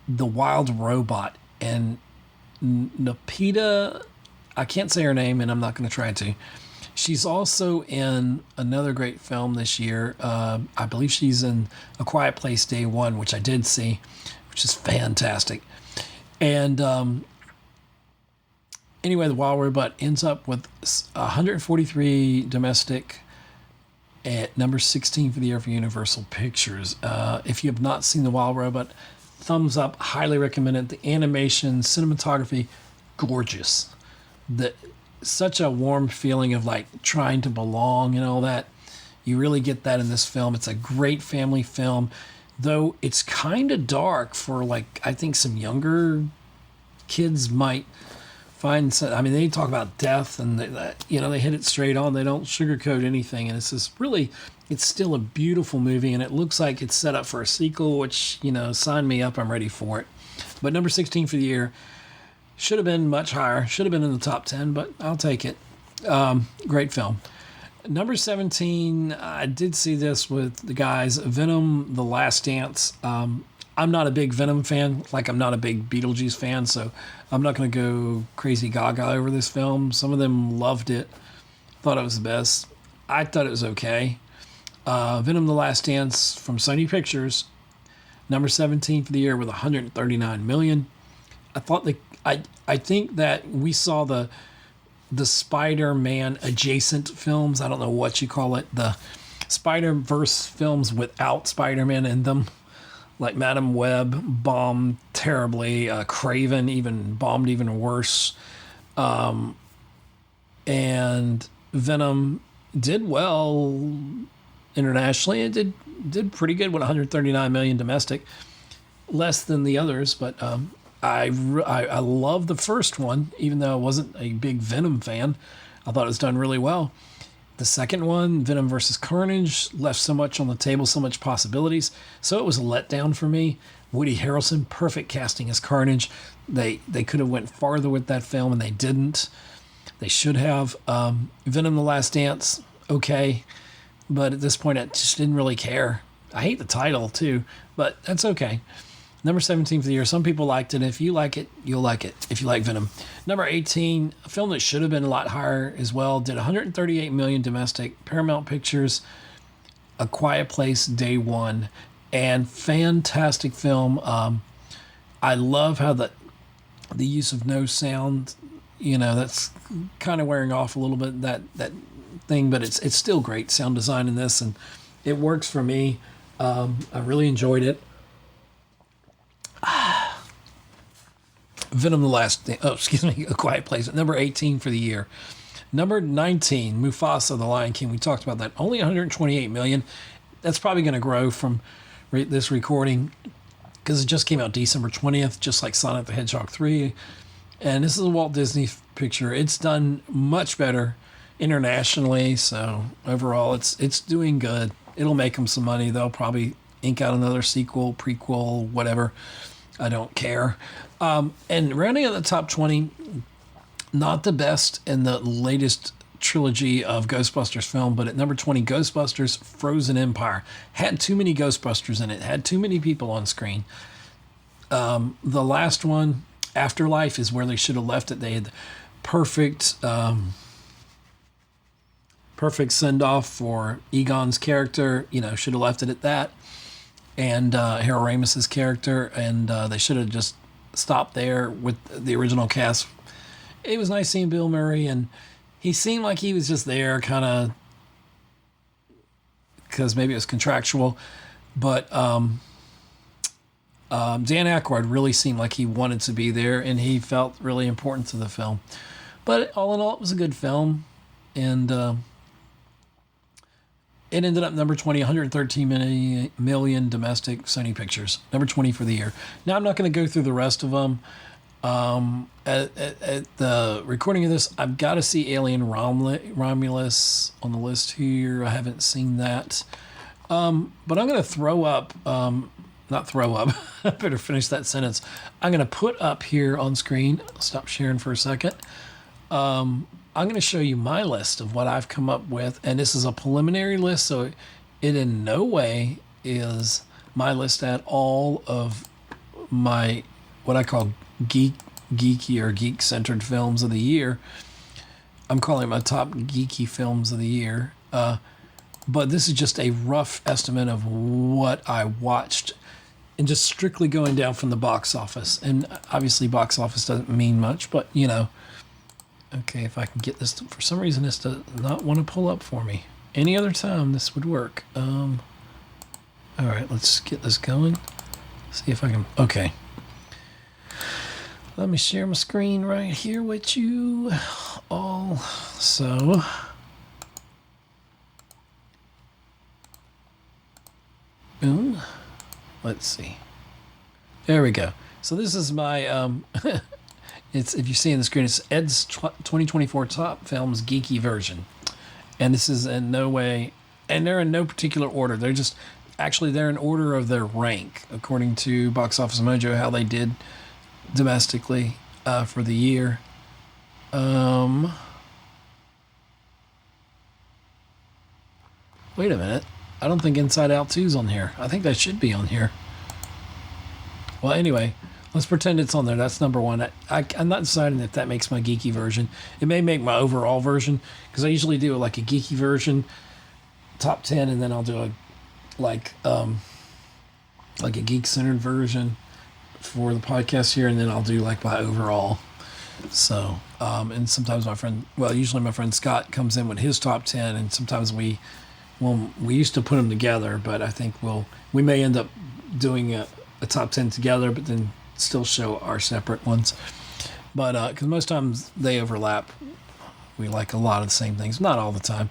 The Wild Robot. And Napita, I can't say her name, and I'm not going to try to. She's also in another great film this year. I believe she's in A Quiet Place Day One, which I did see, which is fantastic. And anyway, The Wild Robot ends up with 143 domestic at number 16 for the year for Universal Pictures. If you have not seen The Wild Robot, thumbs up, highly recommend it. The animation, cinematography, gorgeous. Such a warm feeling of like trying to belong and all that. You really get that in this film. It's a great family film, though it's kind of dark for, like, I think some younger kids might find some, I mean, they talk about death and they hit it straight on. They don't sugarcoat anything. And it's just really, it's still a beautiful movie, and it looks like it's set up for a sequel, which, sign me up. I'm ready for it. But number 16 for the year. Should have been much higher. Should have been in the top 10, but I'll take it. Great film. Number 17, I did see this with the guys. Venom: The Last Dance. I'm not a big Venom fan. Like, I'm not a big Beetlejuice fan, so I'm not going to go crazy gaga over this film. Some of them loved it. Thought it was the best. I thought it was okay. Venom: The Last Dance from Sony Pictures. Number 17 for the year with 139 million. I think that we saw the Spider-Man adjacent films. I don't know what you call it. The Spider-Verse films without Spider-Man in them. Like Madam Web bombed terribly. Craven bombed even worse. And Venom did well internationally. It did pretty good with 139 million domestic. Less than the others, but I love the first one, even though I wasn't a big Venom fan. I thought it was done really well. The second one, Venom versus Carnage, left so much on the table, so much possibilities. So it was a letdown for me. Woody Harrelson, perfect casting as Carnage. They could have went farther with that film, and they didn't. They should have. Venom: The Last Dance, okay. But at this point, I just didn't really care. I hate the title, too, but that's okay. Number 17 for the year. Some people liked it. If you like it, you'll like it, if you like Venom. Number 18, a film that should have been a lot higher as well, did 138 million domestic. Paramount Pictures, A Quiet Place Day One. And fantastic film. I love how the use of no sound, that's kind of wearing off a little bit, that thing, but it's still great sound design in this, and it works for me. I really enjoyed it. Venom: The Last Dance. A Quiet Place. Number 18 for the year. Number 19, Mufasa: The Lion King. We talked about that. Only 128 million. That's probably going to grow from this recording because it just came out December 20th, just like Sonic the Hedgehog 3. And this is a Walt Disney picture. It's done much better internationally. So overall, it's doing good. It'll make them some money. They'll probably ink out another sequel, prequel, whatever. I don't care. And rounding out the top 20, not the best in the latest trilogy of Ghostbusters film, but at number 20, Ghostbusters Frozen Empire. Had too many Ghostbusters in it, had too many people on screen. The last one, Afterlife, is where they should have left it. They had perfect send-off for Egon's character, should have left it at that. And Harold Ramis's character, and they should have just stopped there with the original cast. It was nice seeing Bill Murray, and he seemed like he was just there kind of because maybe it was contractual. But Dan Aykroyd really seemed like he wanted to be there, and he felt really important to the film. But all in all, it was a good film, and it ended up number 20, 113 million domestic Sony Pictures. Number 20 for the year. Now, I'm not going to go through the rest of them. At the recording of this, I've got to see Alien Romulus on the list here. I haven't seen that. But I'm going to throw up, not throw up, I better finish that sentence. I'm going to put up here on screen, stop sharing for a second. I'm going to show you my list of what I've come up with. And this is a preliminary list, so it in no way is my list at all of my, what I call geeky or geek-centered films of the year. I'm calling my top geeky films of the year. But this is just a rough estimate of what I watched and just strictly going down from the box office. And obviously box office doesn't mean much, but okay, if I can get this, for some reason this does not want to pull up for me. Any other time this would work. All right, let's get this going. See if I can, okay. Let me share my screen right here with you all. So, boom. Let's see. There we go. So this is my, it's, if you see on the screen, it's Ed's 2024 Top Films Geeky version. And this is in no way, and they're in no particular order. They're just, actually they're in order of their rank, according to Box Office Mojo, how they did domestically for the year. Wait a minute. I don't think Inside Out 2's on here. I think that should be on here. Well, anyway, let's pretend it's on there. That's number one. I'm not deciding if that makes my geeky version. It may make my overall version, because I usually do like a geeky version, top 10, and then I'll do a like a geek-centered version for the podcast here, and then I'll do like my overall. So, and sometimes usually my friend Scott comes in with his top 10, and sometimes we used to put them together, but I think we may end up doing a top 10 together, but then still show our separate ones. But, because most times they overlap. We like a lot of the same things, not all the time.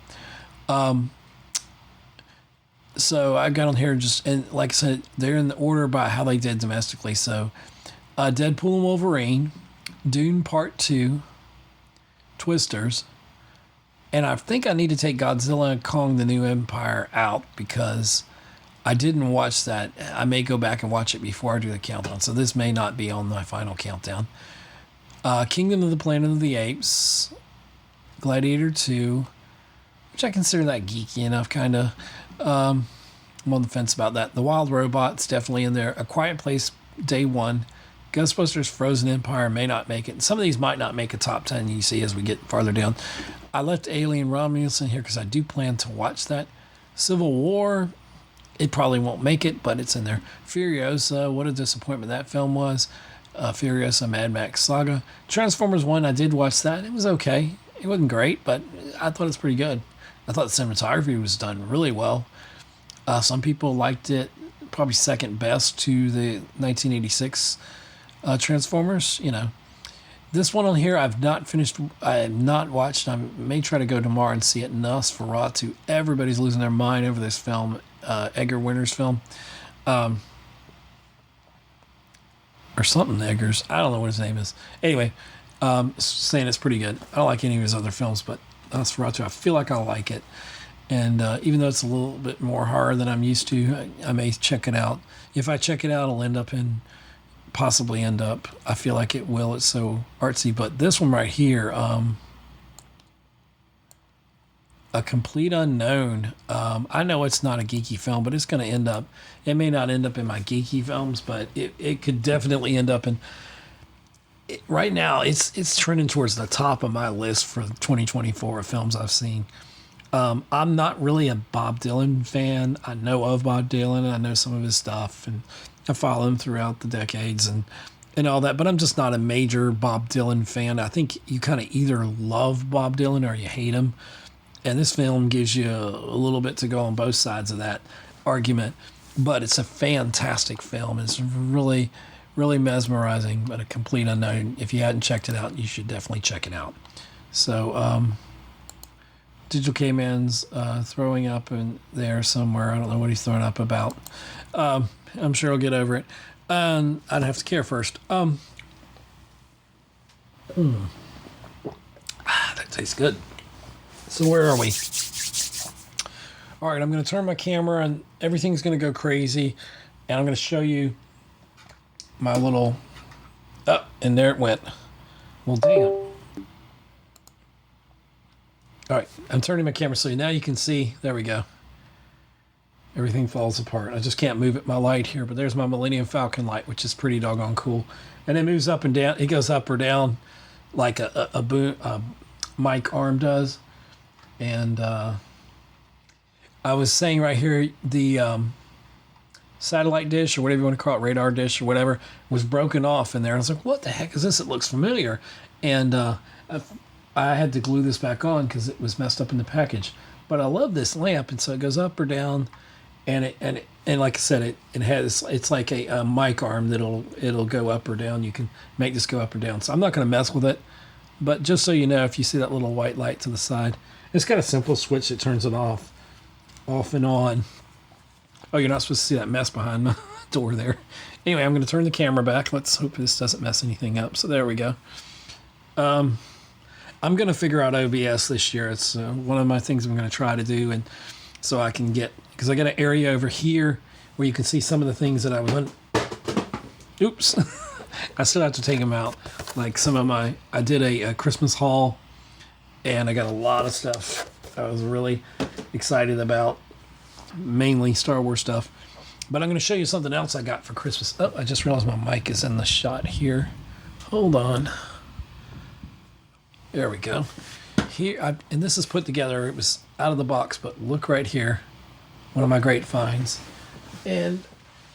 So I got on here and like I said, they're in the order by how they did domestically. So Deadpool and Wolverine, Dune Part 2, Twisters, and I think I need to take Godzilla and Kong the New Empire out because I didn't watch that. I may go back and watch it before I do the countdown. So this may not be on my final countdown. Kingdom of the Planet of the Apes, Gladiator 2, which I consider that geeky enough, kind of. I'm on the fence about that. The Wild Robot's definitely in there. A Quiet Place Day 1. Ghostbusters Frozen Empire may not make it. Some of these might not make a top 10, you see, as we get farther down. I left Alien Romulus in here because I do plan to watch that. Civil War, it probably won't make it, but it's in there. Furiosa, what a disappointment that film was. Furiosa Mad Max Saga. Transformers 1, I did watch that. It was okay. It wasn't great, but I thought it was pretty good. I thought the cinematography was done really well. Some people liked it probably second best to the 1986 Transformers. This one on here I've not finished. I have not watched. I may try to go tomorrow and see it. Nosferatu. Everybody's losing their mind over this film, Edgar Winter's film, or something Eggers. I don't know what his name is. Anyway, saying it's pretty good. I don't like any of his other films, but Nosferatu, I feel like I'll like it. And even though it's a little bit more horror than I'm used to, I may check it out. If I check it out, it'll possibly end up. I feel like it will. It's so artsy. But this one right here, A Complete Unknown. I know it's not a geeky film, but it's going to end up. It may not end up in my geeky films, but it could definitely end up in. Right now, it's trending towards the top of my list for 2024 of films I've seen. I'm not really a Bob Dylan fan. I know of Bob Dylan, and I know some of his stuff, and I follow him throughout the decades and all that, but I'm just not a major Bob Dylan fan. I think you kind of either love Bob Dylan or you hate him, and this film gives you a little bit to go on both sides of that argument, but it's a fantastic film. It's really, really mesmerizing, but A Complete Unknown. If you hadn't checked it out, you should definitely check it out. So, Digital K-Man's throwing up in there somewhere. I don't know what he's throwing up about. I'm sure he'll get over it. I'd have to care first. That tastes good. So where are we? All right, I'm going to turn my camera and everything's going to go crazy. And I'm going to show you my little... Oh, and there it went. Well, damn. All right, I'm turning my camera so now you can see. There we go. Everything falls apart. I just can't move it, my light here, but there's my Millennium Falcon light, which is pretty doggone cool. And it moves up and down. It goes up or down like a mic arm does. And I was saying right here, the satellite dish or whatever you want to call it, radar dish or whatever, was broken off in there. I was like, what the heck is this? It looks familiar. And I had to glue this back on because it was messed up in the package. But I love this lamp, and so it goes up or down, and like I said, it's like a mic arm it'll go up or down. You can make this go up or down. So I'm not going to mess with it, but just so you know, if you see that little white light to the side, it's got a simple switch that turns it off and on. Oh, you're not supposed to see that mess behind the door there. Anyway, I'm going to turn the camera back. Let's hope this doesn't mess anything up. So there we go. I'm going to figure out OBS this year. It's one of my things I'm going to try to do. And so I can because I got an area over here where you can see some of the things that I was on. Oops. I still have to take them out. Like I did a Christmas haul and I got a lot of stuff I was really excited about, mainly Star Wars stuff. But I'm going to show you something else I got for Christmas. Oh, I just realized my mic is in the shot here. Hold on. There we go. Here, and this is put together. It was out of the box, but look right here. One of my great finds. And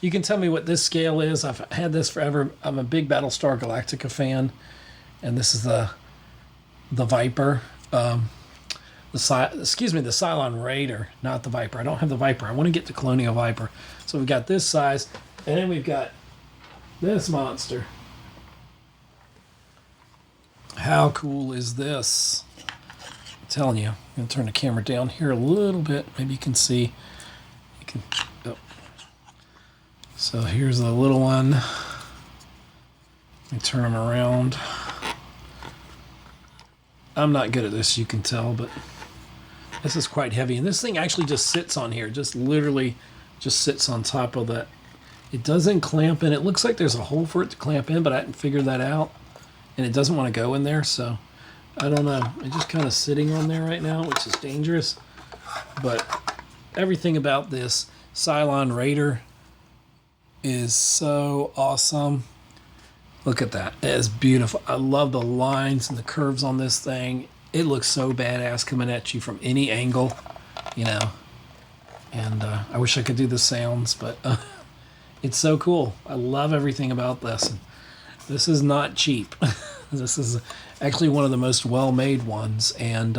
you can tell me what this scale is. I've had this forever. I'm a big Battlestar Galactica fan. And this is the Viper. The Cylon Raider, not the Viper. I don't have the Viper. I want to get the Colonial Viper. So we've got this size. And then we've got this monster. How cool is this? I'm telling you. I'm going to turn the camera down here a little bit. Maybe you can see. Oh. So here's the little one. Let me turn them around. I'm not good at this, you can tell, but this is quite heavy. And this thing actually just sits on here. Just literally just sits on top of that. It doesn't clamp in. It looks like there's a hole for it to clamp in, but I hadn't figured that out. And it doesn't want to go in there, so I don't know. It's just kind of sitting on there right now, which is dangerous. But everything about this Cylon Raider is so awesome. Look at that. It is beautiful. I love the lines and the curves on this thing. It looks so badass coming at you from any angle, you know. And I wish I could do the sounds, but it's so cool. I love everything about this. This is not cheap. This is actually one of the most well-made ones, and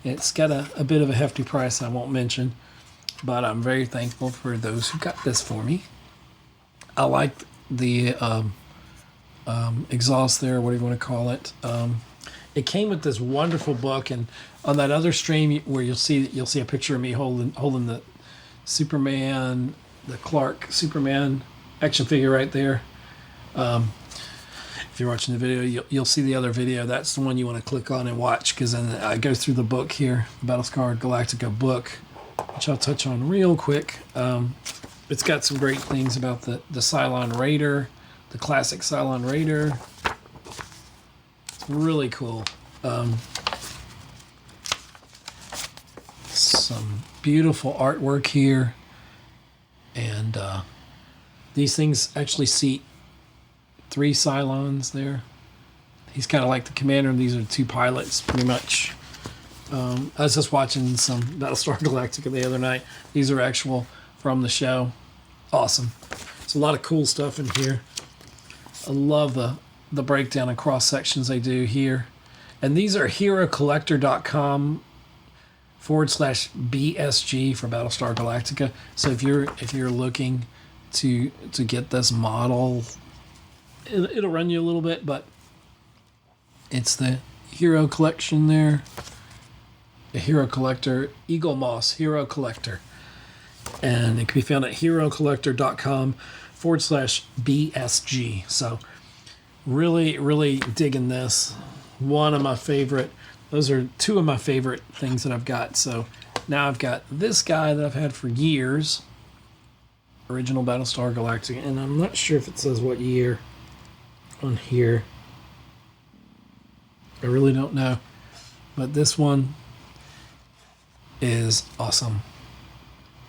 it's got a bit of a hefty price I won't mention, but I'm very thankful for those who got this for me. I like the exhaust there, what do you want to call it. It came with this wonderful book, and on that other stream where you'll see a picture of me holding the Superman, the Clark Superman action figure right there. If you're watching the video, you'll see the other video. That's the one you want to click on and watch, because then I go through the book here, the Battlestar Galactica book, which I'll touch on real quick. It's got some great things about the Cylon Raider, the classic Cylon Raider. It's really cool. Some beautiful artwork here. And these things actually seat 3 Cylons there. He's kind of like the commander, and these are 2 pilots, pretty much. I was just watching some Battlestar Galactica the other night. These are actual from the show. Awesome. There's a lot of cool stuff in here. I love the breakdown and cross sections they do here. And these are herocollector.com/BSG for Battlestar Galactica. So if you're looking to get this model, it'll run you a little bit, but it's the Hero Collection there. The Hero Collector, Eagle Moss Hero Collector. And it can be found at herocollector.com/BSG. So really, really digging this. One of my favorite, those are 2 of my favorite things that I've got. So now I've got this guy that I've had for years. Original Battlestar Galactica. And I'm not sure if it says what year on here. I really don't know. But this one is awesome.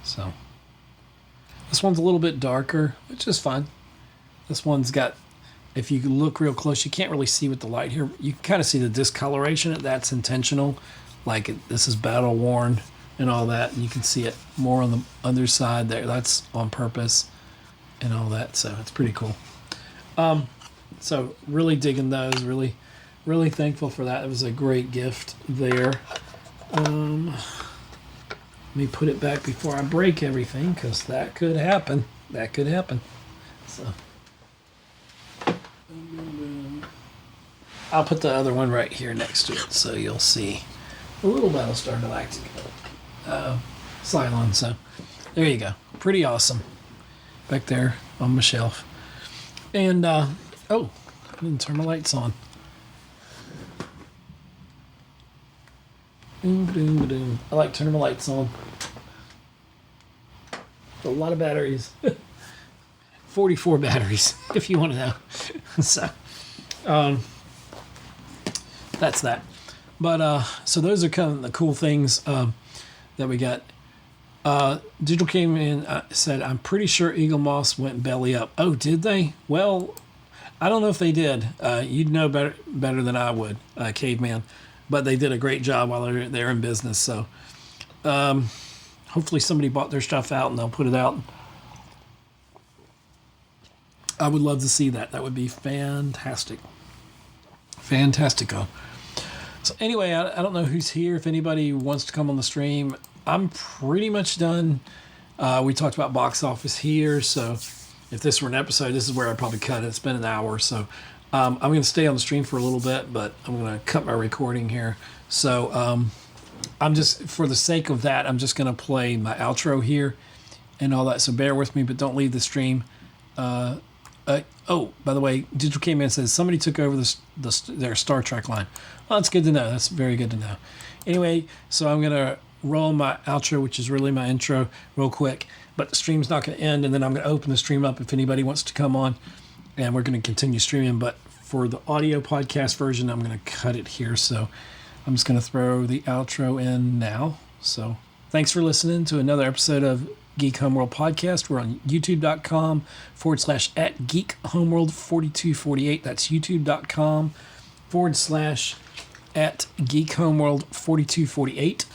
So this one's a little bit darker, which is fine. This one's got, if you look real close, you can't really see with the light here. You can kind of see the discoloration. That's intentional. Like this is battle worn and all that. And you can see it more on the other side there. That's on purpose and all that. So it's pretty cool. So really digging those. Really, really thankful for that. It was a great gift there. Let me put it back before I break everything, because that could happen. That could happen. So I'll put the other one right here next to it, so you'll see a little Battlestar Galactica Cylon. So there you go. Pretty awesome. Back there on my shelf. And oh, I didn't turn my lights on. I like turning my lights on. A lot of batteries. 44 batteries, if you want to know. So, that's that. But, so those are kind of the cool things that we got. Digital came in, said, I'm pretty sure Eagle Moss went belly up. Oh, did they? Well, I don't know if they did. You'd know better than I would, Caveman. But they did a great job while they're in business. So hopefully somebody bought their stuff out and they'll put it out. I would love to see that. That would be fantastic. Fantastico. So anyway, I don't know who's here. If anybody wants to come on the stream, I'm pretty much done. We talked about box office here. So if this were an episode, this is where I'd probably cut it. It's been an hour. So I'm going to stay on the stream for a little bit, but I'm going to cut my recording here. So I'm just, for the sake of that, I'm just going to play my outro here and all that. So bear with me, but don't leave the stream. Oh, by the way, Digital K-Man says somebody took over their Star Trek line. Well, that's good to know. That's very good to know. Anyway, so I'm going to roll my outro, which is really my intro, real quick. But the stream's not going to end, and then I'm going to open the stream up if anybody wants to come on. And we're going to continue streaming, but for the audio podcast version, I'm going to cut it here. So I'm just going to throw the outro in now. So thanks for listening to another episode of Geek Homeworld Podcast. We're on youtube.com/@Geek Homeworld4248. That's youtube.com/@Geek Homeworld4248.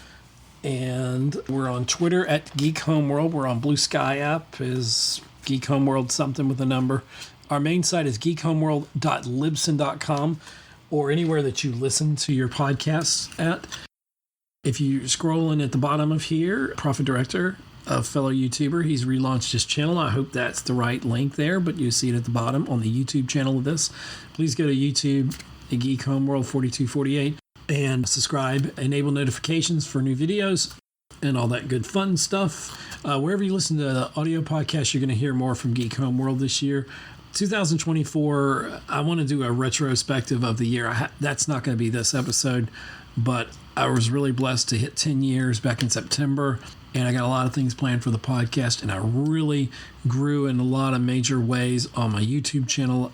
And we're on Twitter @Geek Homeworld. We're on Blue Sky app is Geek Homeworld something with a number. Our main site is geekhomeworld.libsyn.com, or anywhere that you listen to your podcasts at. If you scroll in at the bottom of here, Profit Director, a fellow YouTuber, he's relaunched his channel. I hope that's the right link there, but you see it at the bottom on the YouTube channel of this. Please go to YouTube, Geek Homeworld 4248, and subscribe. Enable notifications for new videos and all that good fun stuff. Wherever you listen to the audio podcast, you're going to hear more from Geek Homeworld this year. 2024, I want to do a retrospective of the year. That's not going to be this episode, but I was really blessed to hit 10 years back in September, and I got a lot of things planned for the podcast, and I really grew in a lot of major ways on my YouTube channel.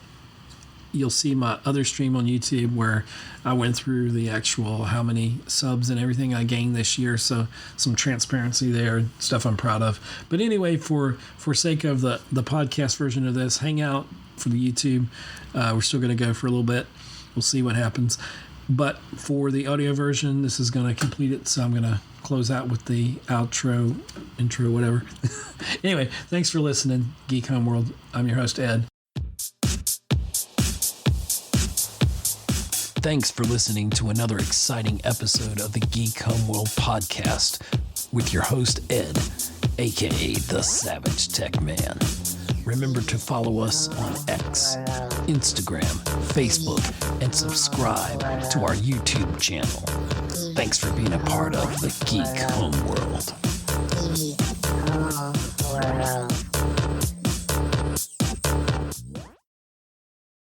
You'll see my other stream on YouTube where I went through the actual how many subs and everything I gained this year. So some transparency there, stuff I'm proud of. But anyway, for sake of the podcast version of this, hang out for the YouTube. We're still going to go for a little bit. We'll see what happens. But for the audio version, this is going to complete it. So I'm going to close out with the outro, intro, whatever. Anyway, thanks for listening. Geek Homeworld. I'm your host, Ed. Thanks for listening to another exciting episode of the Geek Homeworld podcast with your host, Ed, aka the Savage Tech Man. Remember to follow us on X, Instagram, Facebook, and subscribe to our YouTube channel. Thanks for being a part of the Geek Homeworld.